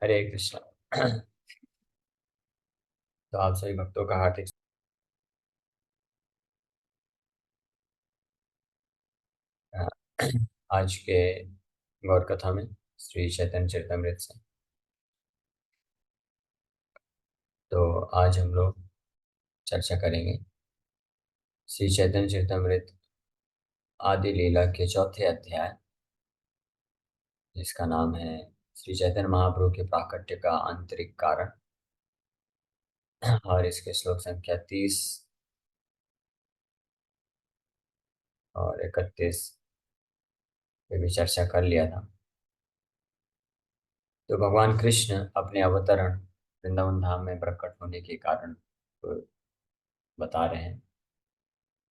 हरे कृष्णा। तो आप सभी भक्तों का हार्दिक अ, आज के गौर कथा में श्री चैतन्य चरितमृत से। तो आज हम लोग चर्चा करेंगे श्री चैतन्य चरितमृत आदि लीला के चौथे अध्याय, जिसका नाम है श्री चैतन्य महाप्रभु के प्राकट्य का आंतरिक कारण। और इसके श्लोक संख्या 30 और 31 पे भी चर्चा कर लिया था। तो भगवान कृष्ण अपने अवतरण वृंदावन धाम में प्रकट होने के कारण को बता रहे हैं।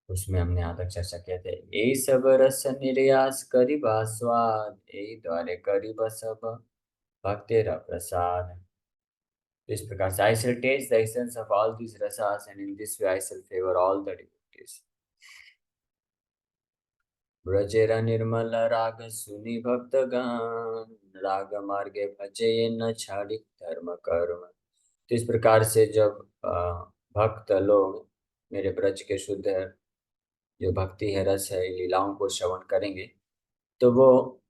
उसमें हमने यहाँ तक चर्चा किया था, यही सब रस निर्यास करिबा स्वाद, यही द्वारे करिबा सब भक्तेरा प्रसाद। तो इस प्रकार से I shall taste the essence of all these rasas, and in this way I shall favor all the devotees. ब्रजेरा निर्मल राग सुनि भक्त गान, राग मार्गे भजे न छाड़ी धर्म कर्म। तो इस प्रकार से जब भक्त लोग मेरे ब्रज के शुद्ध जो भक्ति है, रस है, लीलाओं को श्रवण करेंगे, तो वो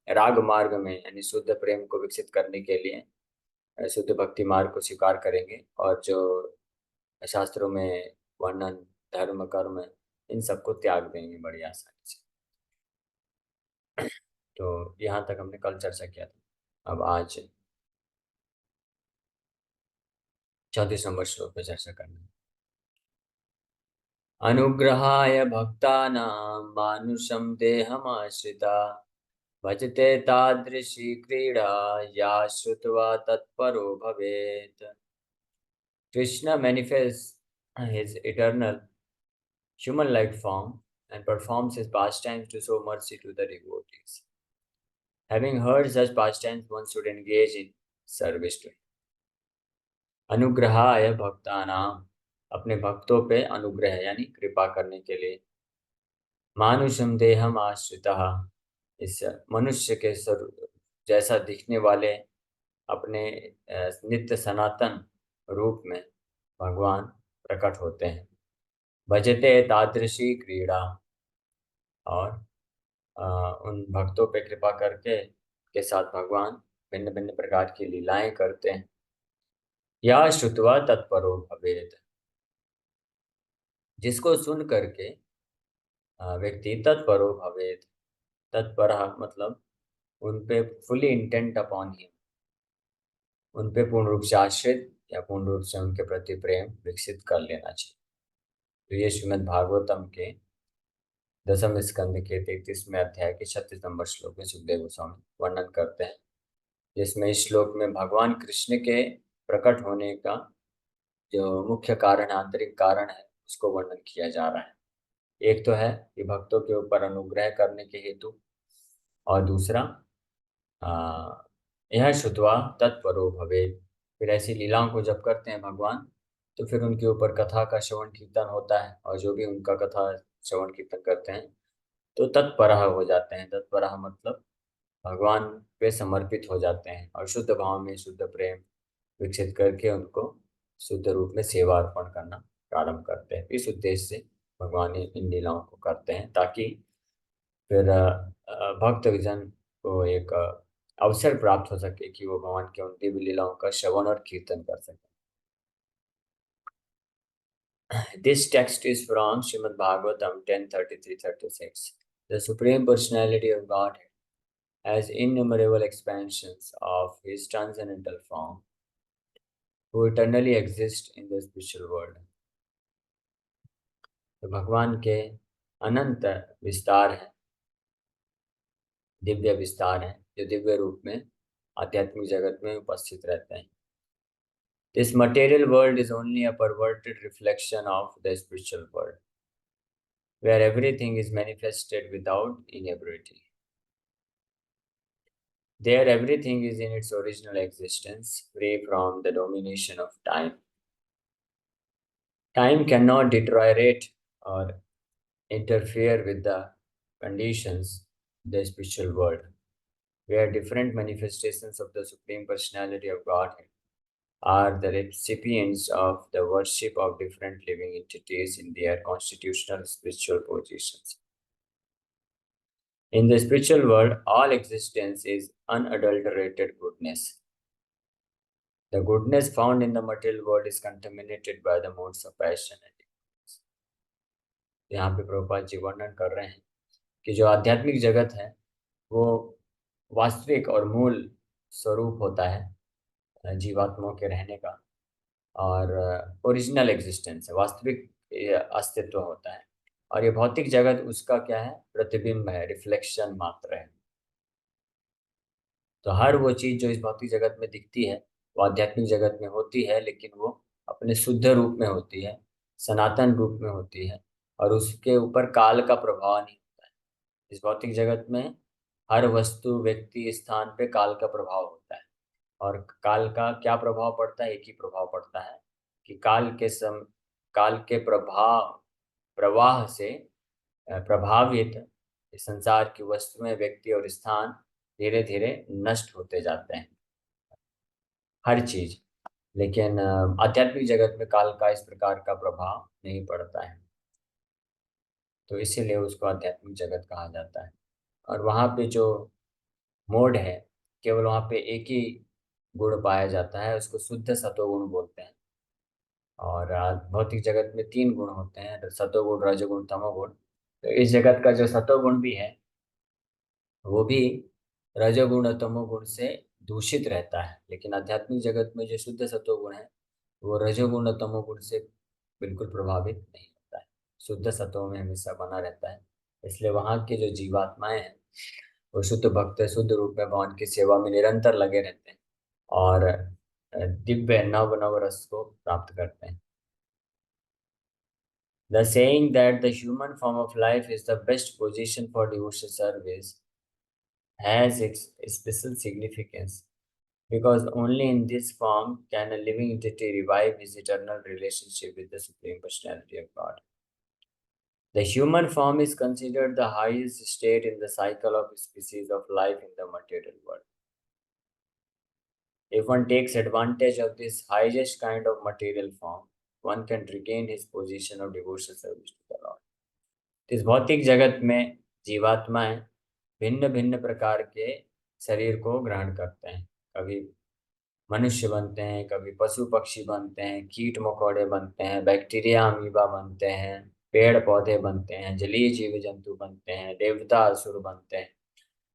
राग मार्ग में यानी शुद्ध प्रेम को विकसित करने के लिए शुद्ध भक्ति मार्ग को स्वीकार करेंगे, और जो शास्त्रों में वर्णन धर्म कर्म इन सबको त्याग देंगे बड़ी आसानी से। तो यहाँ तक हमने कल चर्चा किया था। अब आज 34 नंबर श्लोक पे चर्चा करना है। अनुग्रहाय भक्तानां मानुषं देहमाश्रिता, भजते तादृशी क्रीडा या श्रुत्वा तत्परो भवेत्। Krishna manifests his eternal human-like form and performs his pastimes to show mercy to the devotees. Having heard such pastimes, one should engage in service to him. अनुग्रहाय भक्तानाम, अपने भक्तों पे अनुग्रह यानी कृपा करने के लिए। मानुषम देहम आश्रितः, इस मनुष्य के स्वरूप जैसा दिखने वाले अपने नित्य सनातन रूप में भगवान प्रकट होते हैं। भजते तादृशी क्रीड़ा, और उन भक्तों पे कृपा करके के साथ भगवान भिन्न भिन्न प्रकार की लीलाएं करते हैं। या श्रुत्वा तत्परो भवेत्, जिसको सुन करके व्यक्ति तत्परो भवेत्। तत्पर मतलब उन पे फुली इंटेंट अपॉन हिम, उन पे पूर्ण रूप से आश्रित या पूर्ण रूप से उनके प्रति प्रेम विकसित कर लेना चाहिए। तो ये श्रीमद् भागवतम के 10वें स्कंद के 33वें अध्याय के 36 नंबर श्लोक में सुखदेव गोस्वामी वर्णन करते हैं, जिसमें इस श्लोक में भगवान कृष्ण के प्रकट होने का जो मुख्य कारण, आंतरिक कारण है, उसको वर्णन किया जा रहा है। एक तो है कि भक्तों के ऊपर अनुग्रह करने के हेतु, और दूसरा यह श्रुत्वा तत्परो भवे, फिर ऐसी लीलाओं को जब करते हैं भगवान, तो फिर उनके ऊपर कथा का श्रवण कीर्तन होता है, और जो भी उनका कथा श्रवण कीर्तन करते हैं तो तत्परः हो जाते हैं। तत्परः मतलब भगवान पे समर्पित हो जाते हैं, और शुद्ध भाव में शुद्ध प्रेम विकसित करके उनको शुद्ध रूप में सेवा अर्पण करना प्रारंभ करते हैं। इस उद्देश्य से भगवान इन लीलाओं को करते हैं, ताकि फिर भक्त जन को एक अवसर प्राप्त हो सके कि वो भगवान के उन दिव्य लीलाओं का श्रवण और कीर्तन कर सके। This text is from Srimad Bhagavatam 10:33-36. The Supreme Personality of Godhead has innumerable expansions of His transcendental form, who eternally exist in the spiritual world. तो भगवान के अनंत विस्तार है, दिव्य विस्तार है, जो दिव्य रूप में आध्यात्मिक जगत में उपस्थित रहते हैं। This material world is only a perverted reflection of the spiritual world, where everything is manifested without inebriety. There everything is in its original existence, free from the domination of time. Time cannot deteriorate or interfere with the conditions of the spiritual world, where different manifestations of the Supreme Personality of Godhead are the recipients of the worship of different living entities in their constitutional spiritual positions. In the spiritual world, all existence is unadulterated goodness. The goodness found in the material world is contaminated by the modes of passion and ignorance. यहाँ पे प्रभुपाद जी वर्णन कर रहे हैं कि जो आध्यात्मिक जगत है वो वास्तविक और मूल स्वरूप होता है जीवात्माओं के रहने का, और ओरिजिनल एग्जिस्टेंस है, वास्तविक अस्तित्व होता है। और ये भौतिक जगत उसका क्या है, प्रतिबिंब है, रिफ्लेक्शन मात्र है। तो हर वो चीज जो इस भौतिक जगत में दिखती है वो आध्यात्मिक जगत में होती है, लेकिन वो अपने शुद्ध रूप में होती है, सनातन रूप में होती है, और उसके ऊपर काल का प्रभाव नहीं होता है। इस भौतिक जगत में हर वस्तु, व्यक्ति, स्थान पे काल का प्रभाव होता है। और काल का क्या प्रभाव पड़ता है? एक ही प्रभाव पड़ता है कि काल के प्रवाह से प्रभावित इस संसार की वस्तुएं, व्यक्ति और स्थान धीरे धीरे नष्ट होते जाते हैं, हर चीज। लेकिन आध्यात्मिक जगत में काल का इस प्रकार का प्रभाव नहीं पड़ता है, तो इसीलिए उसको आध्यात्मिक जगत कहा जाता है। और वहाँ पे जो मोड है, केवल वहाँ पे एक ही गुण पाया जाता है, उसको शुद्ध सतोगुण बोलते हैं। और भौतिक जगत में तीन गुण होते हैं, सतोगुण, रजोगुण, तमोगुण। तो इस जगत का जो सतोगुण भी है वो भी रजोगुण और तमोगुण से दूषित रहता है, लेकिन आध्यात्मिक जगत में जो शुद्ध सतोगुण है वो रजोगुण और तमोगुण से बिल्कुल प्रभावित नहीं होता है, शुद्ध सत्व में हमेशा बना रहता है। इसलिए वहाँ के जो जीवात्माएं हैं वो शुद्ध भक्त, शुद्ध रूप में भगवान की सेवा में निरंतर लगे रहते हैं और दिव्य नव नव रस को प्राप्त करते हैं। The saying that the human form of life is the best position for devotional service has its special significance, because only in this form can a living entity revive his eternal relationship with the Supreme Personality of God. The human form is considered the highest state in the cycle of species of life in the material world. If one takes advantage of this highest kind of material form, one can regain his position of devotional service to the Lord. इस भौतिक जगत में जीवात्माएं भिन्न भिन्न प्रकार के शरीर को ग्रहण करते हैं। कभी मनुष्य बनते हैं, कभी पशु पक्षी बनते हैं, कीट मकोड़े बनते हैं, बैक्टीरिया अमीबा बनते हैं, पेड़ पौधे बनते हैं, जलीय जीव जंतु बनते हैं, देवता असुर बनते हैं।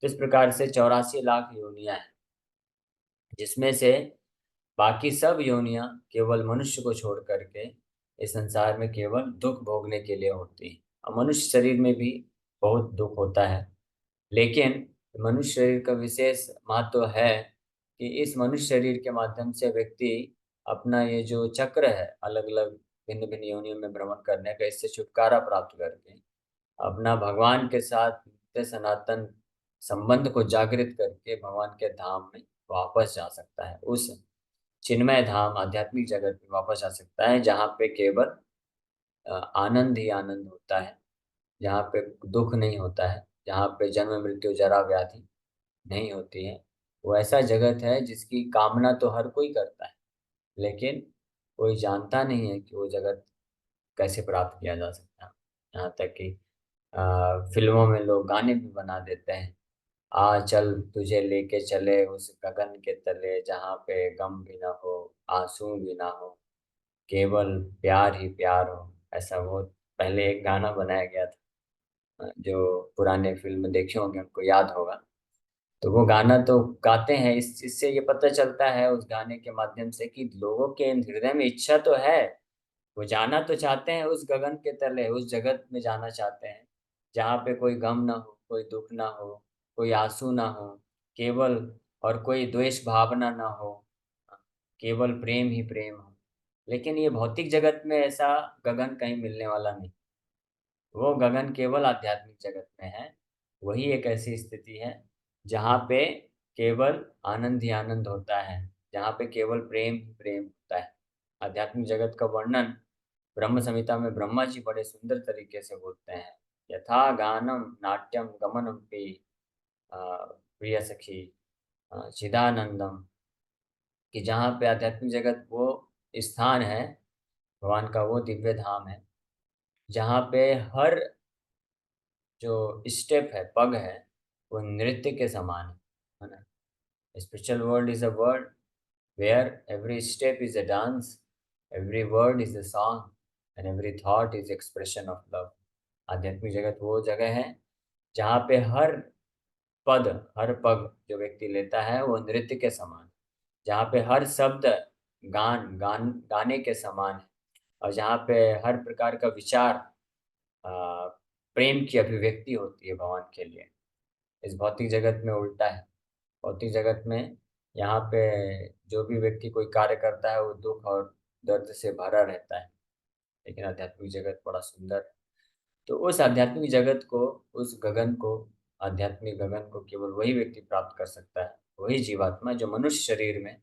तो इस प्रकार से 84 लाख योनियां हैं, जिसमें से बाकी सब योनियां केवल मनुष्य को छोड़ करके इस संसार में केवल दुख भोगने के लिए होती हैं। और मनुष्य शरीर में भी बहुत दुख होता है, लेकिन मनुष्य शरीर का विशेष महत्व है कि इस मनुष्य शरीर के माध्यम से व्यक्ति अपना ये जो चक्र है, अलग अलग भिन्न भिन्न योनियों में भ्रमण करने का, इससे छुटकारा प्राप्त करके अपना भगवान के साथ नित्य सनातन संबंध को जागृत करके भगवान के धाम में वापस जा सकता है। उस चिन्मय धाम आध्यात्मिक जगत में वापस जा सकता है, जहाँ पे केवल आनंद ही आनंद होता है, जहाँ पे दुख नहीं होता है, जहाँ पे जन्म मृत्यु जरा व्याधि नहीं होती है। वो ऐसा जगत है जिसकी कामना तो हर कोई करता है, लेकिन कोई जानता नहीं है कि वो जगत कैसे प्राप्त किया जा सकता है। यहाँ तक कि फिल्मों में लोग गाने भी बना देते हैं, आ चल तुझे लेके चले उस गगन के तले, जहाँ पे गम भी ना हो, आंसू भी ना हो, केवल प्यार ही प्यार हो। ऐसा वो पहले एक गाना बनाया गया था, जो पुराने फिल्म देखे होंगे उनको याद होगा। तो वो गाना तो गाते हैं, इससे ये पता चलता है उस गाने के माध्यम से कि लोगों के हृदय में इच्छा तो है, वो जाना तो चाहते हैं उस गगन के तले, उस जगत में जाना चाहते हैं जहाँ पे कोई गम ना हो, कोई दुख ना हो, कोई आंसू ना हो, केवल, और कोई द्वेष भावना ना हो, केवल प्रेम ही प्रेम हो। लेकिन ये भौतिक जगत में ऐसा गगन कहीं मिलने वाला नहीं। वो गगन केवल आध्यात्मिक जगत में है। वही एक ऐसी स्थिति है जहाँ पे केवल आनंद ही आनंद होता है, जहाँ पे केवल प्रेम ही प्रेम होता है। आध्यात्मिक जगत का वर्णन ब्रह्म संहिता में ब्रह्मा जी बड़े सुंदर तरीके से बोलते हैं। यथा गानम नाट्यम गमनम पे प्रिय सखी, चिदानंदम, कि जहाँ पे आध्यात्मिक जगत वो स्थान है, भगवान का वो दिव्य धाम है जहाँ पे हर जो स्टेप है, पग है, वो नृत्य के समान है ना। Spiritual world is a world where every step is a dance, every word is a song and every thought is expression of love. आध्यात्मिक जगत वो जगह है जहाँ पे हर पद, हर पग जो व्यक्ति लेता है वो नृत्य के समान, जहाँ पे हर शब्द गाने के समान है, और जहाँ पे हर प्रकार का विचार आ, प्रेम की अभिव्यक्ति होती है भगवान के लिए। इस भौतिक जगत में उल्टा है। भौतिक जगत में यहाँ पे जो भी व्यक्ति कोई कार्य करता है वो दुख और दर्द से भरा रहता है, लेकिन आध्यात्मिक जगत बड़ा सुंदर है। तो उस आध्यात्मिक जगत को, उस गगन को, आध्यात्मिक गगन को केवल वही व्यक्ति प्राप्त कर सकता है, वही जीवात्मा जो मनुष्य शरीर में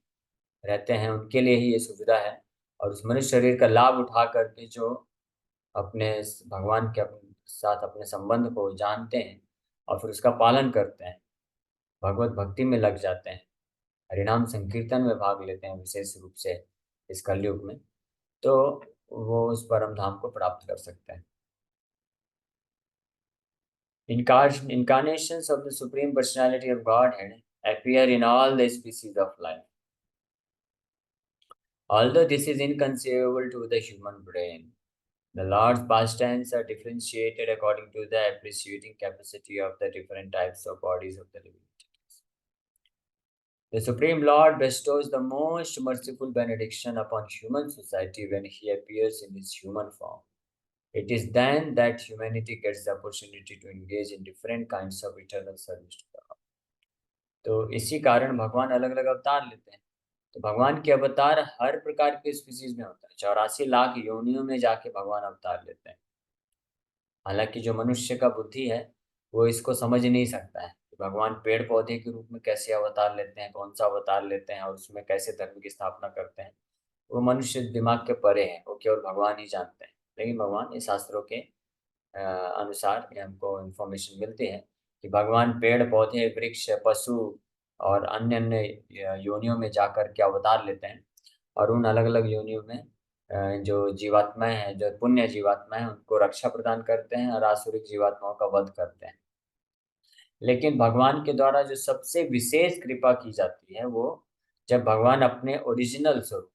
रहते हैं, उनके लिए ही ये सुविधा है। और उस मनुष्य शरीर का लाभ उठा करके जो अपने भगवान के साथ अपने संबंध को जानते हैं और फिर उसका पालन करते हैं, भगवत भक्ति में लग जाते हैं, हरिनाम संकीर्तन में भाग लेते हैं विशेष रूप से इस कलयुग में, तो वो उस परम धाम को प्राप्त कर सकते हैं। Incarnations of the Supreme Personality of Godhead appear in all the species of life. Although this is inconceivable to the human brain, the Lord's pastimes are differentiated according to the appreciating capacity of the different types of bodies of the living entities. The Supreme Lord bestows the most merciful benediction upon human society when He appears in His human form. It is then that humanity gets the opportunity to engage in different kinds of eternal service to God. तो इसी कारण भगवान अलग अलग अवतार लेते हैं। तो भगवान के अवतार हर प्रकार के स्पीसीज में होता है, 84 लाख योनियों में जाके भगवान अवतार लेते हैं। हालांकि जो मनुष्य का बुद्धि है वो इसको समझ नहीं सकता है कि भगवान पेड़ पौधे के रूप में कैसे अवतार लेते हैं, कौन सा अवतार लेते हैं और उसमें कैसे धर्म की स्थापना करते हैं। वो मनुष्य दिमाग के परे है, वो केवल भगवान ही जानते हैं। लेकिन भगवान, ये शास्त्रों के अनुसार ये हमको इन्फॉर्मेशन मिलती है कि भगवान पेड़ पौधे, वृक्ष, पशु और अन्य अन्य योनियों में जाकर के अवतार लेते हैं, और उन अलग अलग योनियों में जो जीवात्माएं हैं, जो पुण्य जीवात्माएं हैं, उनको रक्षा प्रदान करते हैं और आसुरिक जीवात्माओं का वध करते हैं। लेकिन भगवान के द्वारा जो सबसे विशेष कृपा की जाती है वो जब भगवान अपने ओरिजिनल स्वरूप,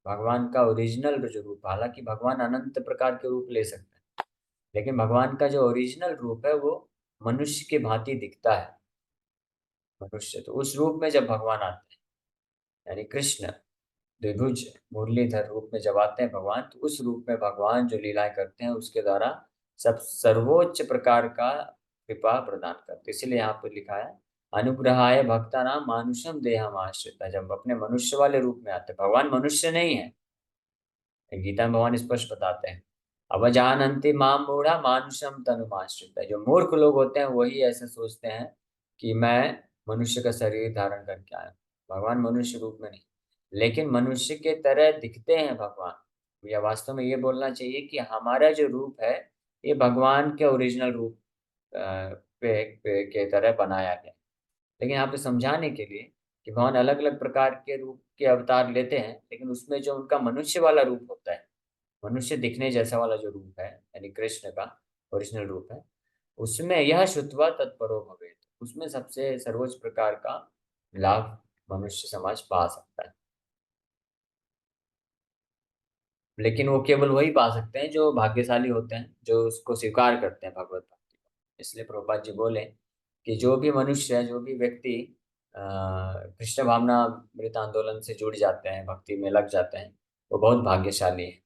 भगवान का ओरिजिनल जो रूप, हालांकि भगवान अनंत प्रकार के रूप ले सकते हैं, लेकिन भगवान का जो ओरिजिनल रूप है वो मनुष्य के भांति दिखता है। मनुष्य, तो उस रूप में जब भगवान आते हैं, यानी कृष्ण द्विभुज मुरलीधर रूप में जब आते हैं भगवान, तो उस रूप में भगवान जो लीलाएं करते हैं उसके द्वारा सब सर्वोच्च प्रकार का कृपा प्रदान करते हैं। इसलिए यहाँ पर लिखा है, अनुग्रहाय भक्ता नाम मानुषम देहम आश्रित। जब अपने मनुष्य वाले रूप में आते हैं, भगवान मनुष्य नहीं है, गीता में भगवान स्पष्ट बताते हैं, अवजानन्ति माम मूढ़ा मानुषम तनुमाश्रित। जो मूर्ख लोग होते हैं वही ऐसे सोचते हैं कि मैं मनुष्य का शरीर धारण करके आया। भगवान मनुष्य रूप में नहीं, लेकिन मनुष्य के तरह दिखते हैं भगवान। या वास्तव में ये बोलना चाहिए कि हमारा जो रूप है ये भगवान के ओरिजिनल रूप पे के तरह बनाया गया। लेकिन यहाँ पे समझाने के लिए कि भगवान अलग अलग प्रकार के रूप के अवतार लेते हैं, लेकिन उसमें जो उनका मनुष्य वाला रूप होता है, मनुष्य दिखने जैसा वाला जो रूप है, यानी कृष्ण का ओरिजिनल रूप है, उसमें यह श्रुत्वा तत्परो भवेत, उसमें सबसे सर्वोच्च प्रकार का लाभ मनुष्य समाज पा सकता है। लेकिन वो केवल वही पा सकते हैं जो भाग्यशाली होते हैं, जो उसको स्वीकार करते हैं, भगवत भक्ति को। इसलिए प्रभुपाद जी बोले कि जो भी मनुष्य है, जो भी व्यक्ति कृष्ण भावना मृत आंदोलन से जुड़ जाते हैं, भक्ति में लग जाते हैं, वो बहुत भाग्यशाली है।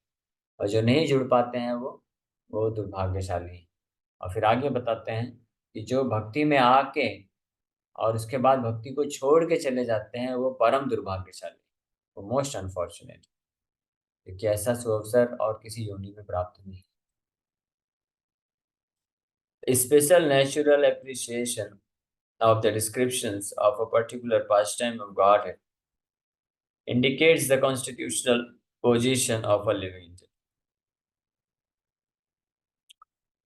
और जो नहीं जुड़ पाते हैं वो दुर्भाग्यशाली है। और फिर आगे बताते हैं कि जो भक्ति में आके और उसके बाद भक्ति को छोड़ के चले जाते हैं वो परम दुर्भाग्यशाली, वो मोस्ट अनफॉर्चुनेट, क्योंकि ऐसा सुअवसर और किसी योनि में प्राप्त नहीं। Special natural appreciation of the descriptions of a particular pastime of Godhead indicates the constitutional position of a living entity.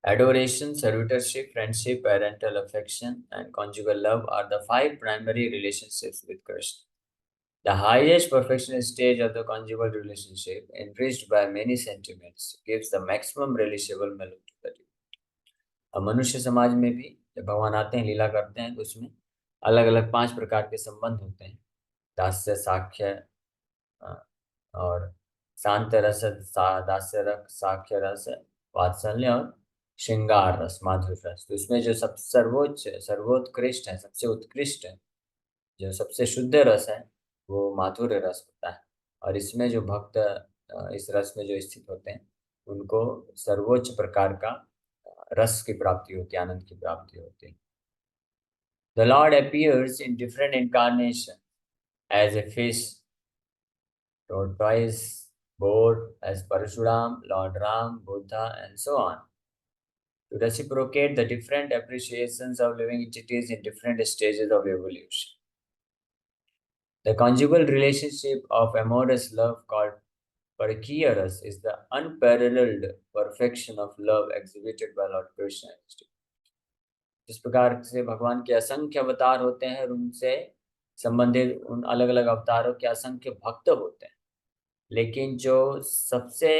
Adoration, servitorship, friendship, parental affection, and conjugal love are the five primary relationships with Krishna. The highest perfection stage of the conjugal relationship, enriched by many sentiments, gives the maximum relishable melody to the devote. अब मनुष्य समाज में भी जब भगवान आते हैं लीला करते हैं तो उसमें अलग अलग 5 प्रकार के संबंध होते हैं। दास्य, साख्य और शांत रस, दास्य रस, साख्य रस, वात्सल्य और श्रृंगार रस, माधुर्य रस। तो इसमें जो सब सर्वोच्च सर्वोत्कृष्ट है, सबसे उत्कृष्ट है, जो सबसे शुद्ध रस है वो माधुर्य रस होता है। और इसमें जो भक्त इस रस में जो स्थित होते हैं उनको सर्वोच्च प्रकार का रस की प्राप्ति होती है, आनंद की प्राप्ति होती है। The Lord appears in different incarnations as a fish, tortoise, boar, as Parshuram, Lord Ram, Buddha, and so on, to reciprocate the different appreciations of living entities in different stages of evolution. The conjugal relationship of amorous love called Parkiyaras is the unparalleled perfection of love exhibited by Lord Krishna. जिस प्रकार से भगवान के असंख्य अवतार होते हैं और उनसे संबंधित उन अलग अलग अवतारों के असंख्य भक्त होते हैं, लेकिन जो सबसे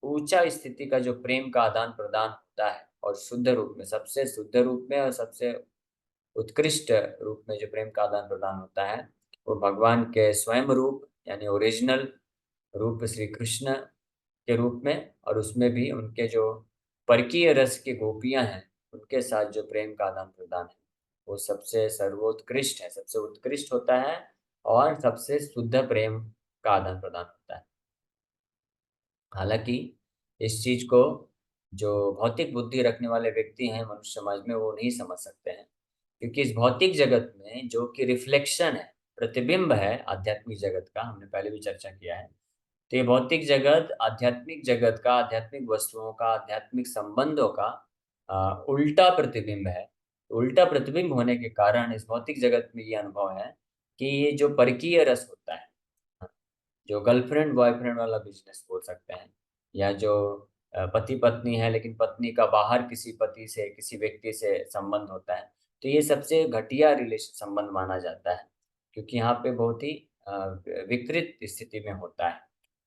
ऊंचा स्थिति का जो प्रेम का आदान प्रदान होता है और शुद्ध रूप में, सबसे शुद्ध रूप में और सबसे उत्कृष्ट रूप में जो प्रेम का आदान प्रदान होता है वो भगवान के स्वयं रूप यानी ओरिजिनल रूप श्री कृष्ण के रूप में, और उसमें भी उनके जो परकीय रस की गोपियां हैं उनके साथ जो प्रेम का आदान प्रदान है वो सबसे सर्वोत्कृष्ट है, सबसे उत्कृष्ट होता है और सबसे शुद्ध प्रेम का आदान प्रदान होता है। हालांकि इस चीज को जो भौतिक बुद्धि रखने वाले व्यक्ति हैं मनुष्य समाज में वो नहीं समझ सकते हैं, क्योंकि इस भौतिक जगत में जो कि रिफ्लेक्शन है, प्रतिबिंब है आध्यात्मिक जगत का, हमने पहले भी चर्चा किया है। तो ये भौतिक जगत आध्यात्मिक जगत का, आध्यात्मिक वस्तुओं का, आध्यात्मिक संबंधों का उल्टा प्रतिबिंब है। उल्टा प्रतिबिंब होने के कारण इस भौतिक जगत में ये अनुभव है कि ये जो परकीय रस होता है, जो गर्लफ्रेंड बॉयफ्रेंड वाला बिजनेस बोल सकते हैं, या जो पति पत्नी है लेकिन पत्नी का बाहर किसी पति से, किसी व्यक्ति से संबंध होता है, तो ये सबसे घटिया रिलेशन संबंध माना जाता है, क्योंकि यहाँ पे बहुत ही विकृत स्थिति में होता है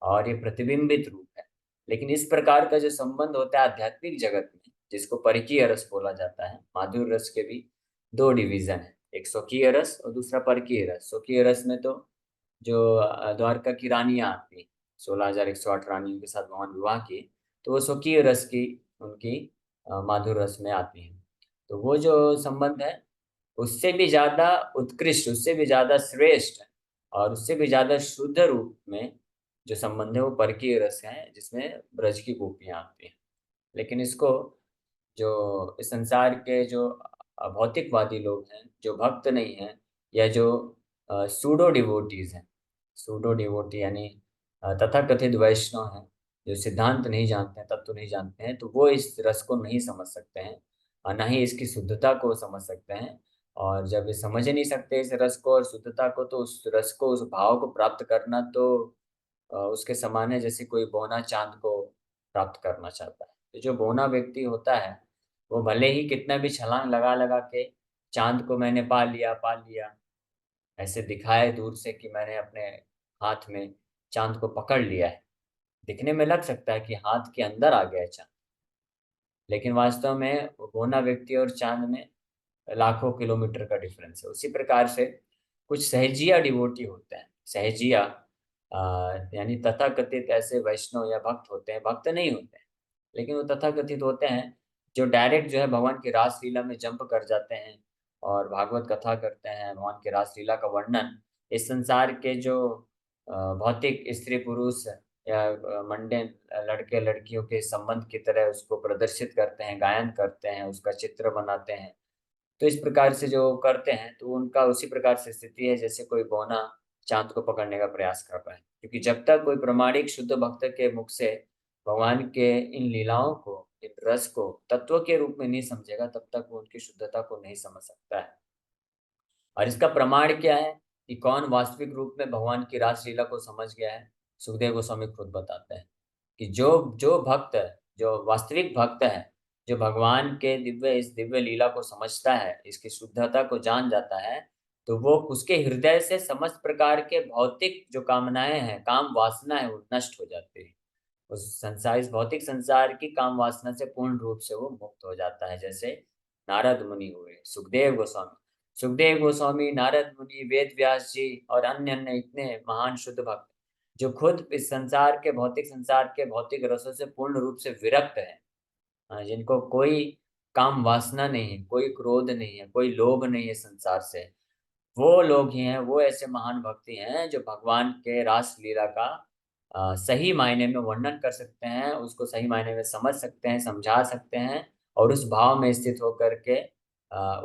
और ये प्रतिबिंबित रूप है। लेकिन इस प्रकार का जो संबंध होता है आध्यात्मिक जगत में, जिसको परकीय रस बोला जाता है, माधुर्य रस के भी दो डिवीजन है, एक स्वकीय रस और दूसरा परकीय रस। स्वकीय रस में तो जो द्वारका की रानियां आती, 16,108 रानियों के साथ भगवान विवाह किए, तो वो स्वकीय रस की उनकी माधुर रस में आती हैं। तो वो जो संबंध है उससे भी ज्यादा उत्कृष्ट, उससे भी ज्यादा श्रेष्ठ और उससे भी ज्यादा शुद्ध रूप में जो संबंध है वो परकीय रस है, जिसमें ब्रज की गोपियां आती हैं। लेकिन इसको जो इस संसार के जो भौतिकवादी लोग हैं, जो भक्त नहीं हैं, या जो सूडो डिवोटीज हैं, सूडो डिवोटी यानी तथाकथित वैष्णव हैं, जो सिद्धांत नहीं जानते हैं, तत्व तो नहीं जानते हैं, तो वो इस रस को नहीं समझ सकते हैं और न ही इसकी शुद्धता को समझ सकते हैं। और जब ये समझ नहीं सकते इस रस को और शुद्धता को, तो उस रस को, उस भाव को प्राप्त करना तो उसके समान है जैसे कोई बौना चांद को प्राप्त करना चाहता है। तो जो बौना व्यक्ति होता है वो भले ही कितना भी छलांग लगा लगा के चांद को मैंने पा लिया ऐसे दिखाए दूर से कि मैंने अपने हाथ में चांद को पकड़ लिया है, दिखने में लग सकता है कि हाथ के अंदर आ गया है चांद, लेकिन वास्तव में वो बौना व्यक्ति और चांद में लाखों किलोमीटर का डिफरेंस है। उसी प्रकार से कुछ सहजिया डिवोटी होते हैं। सहजिया यानी तथाकथित ऐसे वैष्णव या भक्त होते हैं, भक्त नहीं होते हैं लेकिन वो तथाकथित होते हैं, जो डायरेक्ट जो है भगवान की रासलीला में जंप कर जाते हैं और भागवत कथा करते हैं, भगवान की रासलीला का वर्णन इस संसार के जो भौतिक स्त्री पुरुष या मंडे लड़के लड़कियों के संबंध की तरह उसको प्रदर्शित करते हैं, गायन करते हैं, उसका चित्र बनाते हैं। तो इस प्रकार से जो करते हैं तो उनका उसी प्रकार से स्थिति है जैसे कोई बौना चांद को पकड़ने का प्रयास कर रहा है, क्योंकि जब तक कोई प्रमाणिक शुद्ध भक्त के मुख से भगवान के इन लीलाओं को, इन रस को तत्व के रूप में नहीं समझेगा, तब तक वो उनकी शुद्धता को नहीं समझ सकता है। और इसका प्रमाण क्या है कि कौन वास्तविक रूप में भगवान की रासलीला को समझ गया है? सुखदेव गोस्वामी खुद बताते हैं कि जो जो भक्त है, जो वास्तविक भक्त है जो भगवान के इस दिव्य लीला को समझता है, इसकी शुद्धता को जान जाता है, तो वो उसके हृदय से समस्त प्रकार के भौतिक जो कामनाएं हैं, काम वासना है, वो नष्ट हो जाती है। उस संसार इस भौतिक संसार की काम वासना से पूर्ण रूप से वो मुक्त हो जाता है। जैसे नारद मुनि हुए, सुखदेव गोस्वामी, नारद मुनि, वेद व्यास जी और अन्य अन्य इतने महान शुद्ध भक्त जो खुद इस संसार के भौतिक रसों से पूर्ण रूप से विरक्त है, जिनको कोई काम वासना नहीं है, कोई क्रोध नहीं है, कोई लोभ नहीं है संसार से, वो लोग ही हैं, वो ऐसे महान भक्ति हैं जो भगवान के रास लीला का सही मायने में वर्णन कर सकते हैं, उसको सही मायने में समझ सकते हैं, समझा सकते हैं, और उस भाव में स्थित होकर के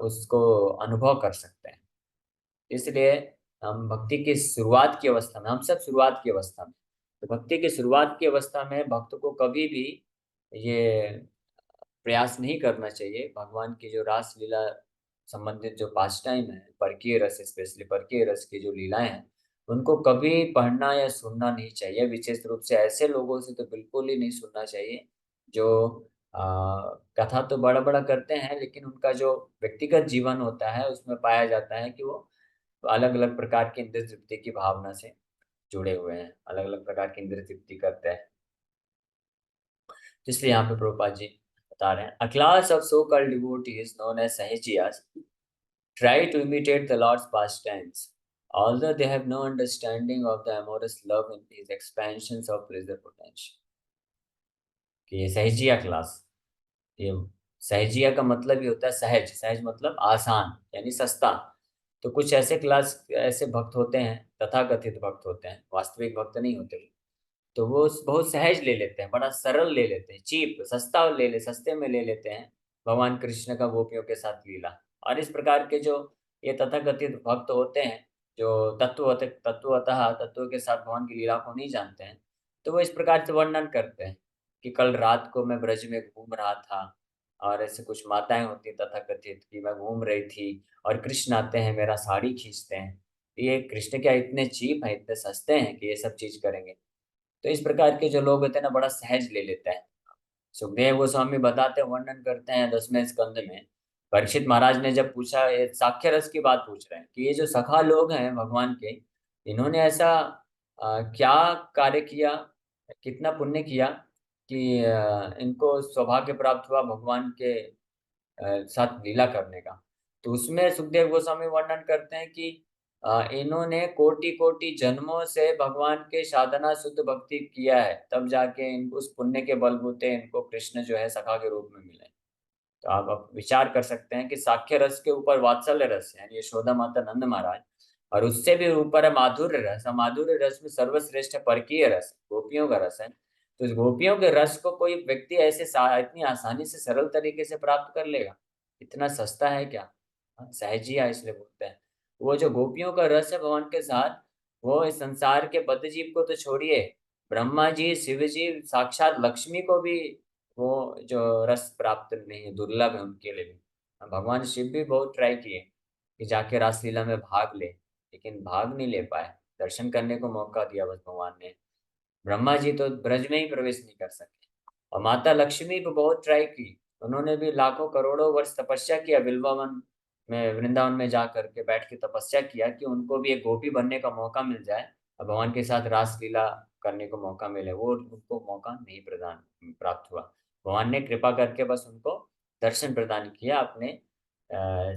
उसको अनुभव कर सकते हैं। इसलिए हम भक्ति की शुरुआत की अवस्था में, हम सब शुरुआत की अवस्था में, तो भक्ति की शुरुआत की अवस्था में भक्त को कभी भी ये प्रयास नहीं करना चाहिए भगवान की जो रास लीला संबंधित जो पास टाइम है, परकीय रस, स्पेशली परकीय रस की जो लीलाएं हैं, उनको कभी पढ़ना या सुनना नहीं चाहिए। विशेष रूप से ऐसे लोगों से तो बिल्कुल ही नहीं सुनना चाहिए जो कथा तो बड़ा बड़ा करते हैं, लेकिन उनका जो व्यक्तिगत जीवन होता है उसमें पाया जाता है कि वो अलग अलग प्रकार की इंद्रिय तृप्ति की भावना से जुड़े हुए हैं, अलग अलग प्रकार की इंद्रिय तृप्ति करते हैं। तो इसलिए यहाँ पे प्रभुपाद जी बता रहे हैं, a class of so called devotees known as Sahajiyas try to imitate the Lord's pastimes, although they have no understanding of the amorous love in his expansions of pleasure potential। कि ये सहजिया क्लास, ये सहजिया का मतलब ही होता है सहज, सहज मतलब आसान यानी सस्ता। तो कुछ ऐसे क्लास, ऐसे भक्त होते हैं, तथाकथित भक्त होते हैं, वास्तविक भक्त नहीं होते, तो वो बहुत सहज ले लेते हैं, बड़ा सरल ले लेते हैं, चीप सस्ता सस्ते में ले लेते हैं भगवान कृष्ण का गोपियों के साथ लीला। और इस प्रकार के जो ये तथाकथित भक्त होते हैं, जो तत्वतः तत्व के साथ भगवान की लीला को नहीं जानते हैं, तो वो इस प्रकार से वर्णन करते हैं कि कल रात को मैं ब्रज में घूम रहा था, और ऐसे कुछ माताएं होती तथाकथित कि मैं घूम रही थी और कृष्ण आते हैं, मेरा साड़ी खींचते हैं। ये कृष्ण क्या इतने चीप हैं, इतने सस्ते हैं कि ये सब चीज करेंगे? तो इस प्रकार के जो लोग होते हैं ना, बड़ा सहज ले लेते हैं। सुखदेव गोस्वामी बताते हैं, वर्णन करते हैं 10वें स्कंद में, परीक्षित महाराज ने जब पूछा, ये साख्य रस की बात पूछ रहे हैं कि ये जो सखा लोग हैं भगवान के, इन्होंने ऐसा क्या कार्य किया, कितना पुण्य किया कि इनको सौभाग्य प्राप्त हुआ भगवान के साथ लीला करने का। तो उसमें सुखदेव गोस्वामी वर्णन करते हैं कि इन्होंने कोटि कोटि जन्मों से भगवान के साधना शुद्ध भक्ति किया है, तब जाके इनको उस पुण्य के बलबूते इनको कृष्ण जो है सखा के रूप में मिले। तो आप अब विचार कर सकते हैं कि साख्य रस के ऊपर वात्सल्य रस है, यानी यशोदा माता नंद महाराज, और उससे भी ऊपर है माधुर्य रस। और माधुर्य रस में सर्वश्रेष्ठ है परकीय रस, गोपियों का रस है। तो इस गोपियों के रस को कोई व्यक्ति इतनी आसानी से सरल तरीके से प्राप्त कर लेगा? इतना सस्ता है क्या? सहजिया इसलिए बोलते हैं। वो जो गोपियों का रस है भगवान के साथ, वो इस संसार के बद्ध जीव को तो छोड़िए, ब्रह्मा जी, शिव जी, साक्षात लक्ष्मी को भी वो जो रस प्राप्त नहीं है, दुर्लभ है उनके लिए भी। भगवान शिव भी बहुत ट्राई किए कि जाके रासलीला में भाग ले, लेकिन भाग नहीं ले पाए, दर्शन करने को मौका दिया बस भगवान ने। ब्रह्मा जी तो ब्रज में ही प्रवेश नहीं कर सके। और माता लक्ष्मी भी बहुत ट्राई की, उन्होंने भी लाखों करोड़ों वर्ष तपस्या किया, बिल्वावन में, वृंदावन में जा करके बैठ के तपस्या किया कि उनको भी एक गोपी बनने का मौका मिल जाए और भगवान के साथ रासलीला करने को मौका मिले। वो उनको मौका नहीं प्रदान प्राप्त हुआ। भगवान ने कृपा करके बस उनको दर्शन प्रदान किया, अपने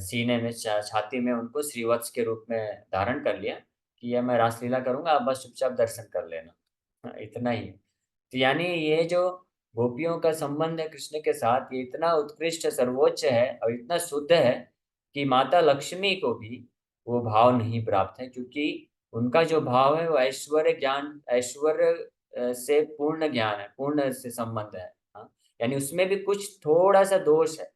सीने में, छाती में उनको श्रीवत्स के रूप में धारण कर लिया कि यह मैं रासलीला करूंगा, आप बस चुपचाप दर्शन कर लेना। इतना ही है। तो यानी ये जो गोपियों का संबंध है कृष्ण के साथ, ये इतना उत्कृष्ट, सर्वोच्च है और इतना शुद्ध है कि माता लक्ष्मी को भी वो भाव नहीं प्राप्त है, क्योंकि उनका जो भाव है वो ऐश्वर्य ज्ञान, ऐश्वर्य से पूर्ण ज्ञान है, पूर्ण से संबंध है। हाँ? यानी उसमें भी कुछ थोड़ा सा दोष है।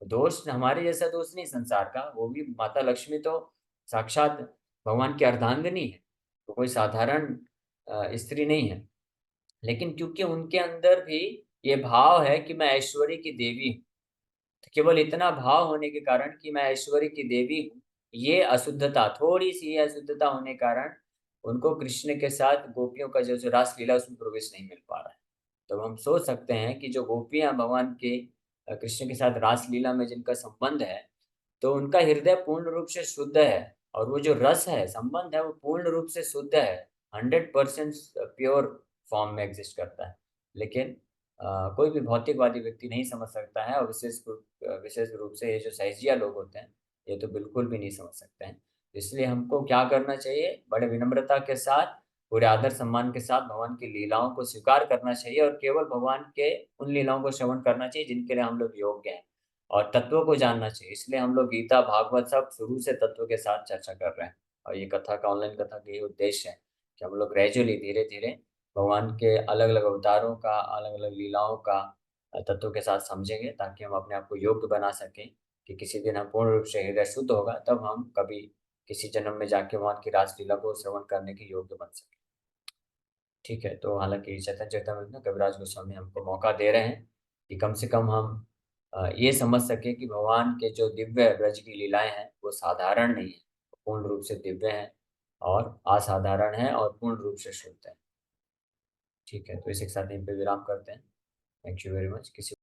दोष हमारे जैसा दोष नहीं संसार का, वो भी माता लक्ष्मी तो साक्षात भगवान की अर्धांगिनी है, तो कोई साधारण स्त्री नहीं है। लेकिन क्योंकि उनके अंदर भी ये भाव है कि मैं ऐश्वर्य की देवी हूँ, तो केवल इतना भाव होने के कारण कि मैं ऐश्वर्य की देवी हूँ, ये अशुद्धता, थोड़ी सी अशुद्धता होने के कारण उनको कृष्ण के साथ गोपियों का जो रास लीला उसमें प्रवेश नहीं मिल पा रहा है। तो हम सोच सकते हैं कि जो गोपियां भगवान के कृष्ण के साथ रासलीला में जिनका संबंध है, तो उनका हृदय पूर्ण रूप से शुद्ध है, और वो जो रस है, संबंध है, वो पूर्ण रूप से शुद्ध है, 100% प्योर फॉर्म में एग्जिस्ट करता है। लेकिन कोई भी भौतिकवादी व्यक्ति नहीं समझ सकता है, और विशेष रूप से ये जो सहजिया लोग होते हैं, ये तो बिल्कुल भी नहीं समझ सकते हैं। इसलिए हमको क्या करना चाहिए, बड़े विनम्रता के साथ, पूरे आदर सम्मान के साथ भगवान की लीलाओं को स्वीकार करना चाहिए, और केवल भगवान के उन लीलाओं को श्रवण करना चाहिए जिनके लिए हम लोग योग्य हैं, और तत्वों को जानना चाहिए। इसलिए हम लोग गीता भागवत सब शुरू से तत्व के साथ चर्चा कर रहे हैं, और ये कथा का, ऑनलाइन कथा का ये उद्देश्य है कि हम लोग ग्रेजुअली, धीरे धीरे भगवान के अलग अलग अवतारों का, अलग अलग लीलाओं का तत्वों के साथ समझेंगे, ताकि हम अपने आप को योग्य बना सकें कि किसी दिन हम पूर्ण रूप से हृदय शुद्ध होगा, तब हम कभी किसी जन्म में जाके भगवान की रासलीला को श्रवण करने के योग्य बन सके। ठीक है, तो हालांकि चैतन्य चैतन्य में कविराज गोस्वामी हमको मौका दे रहे हैं कि कम से कम हम ये समझ सके कि भगवान के जो दिव्य ब्रज की लीलाएं हैं वो साधारण नहीं है, पूर्ण रूप से दिव्य है, और असाधारण है, और पूर्ण रूप से शुद्ध है। ठीक है, तो इसी के साथ यहीं पे विराम करते हैं। Thank you very much. किसी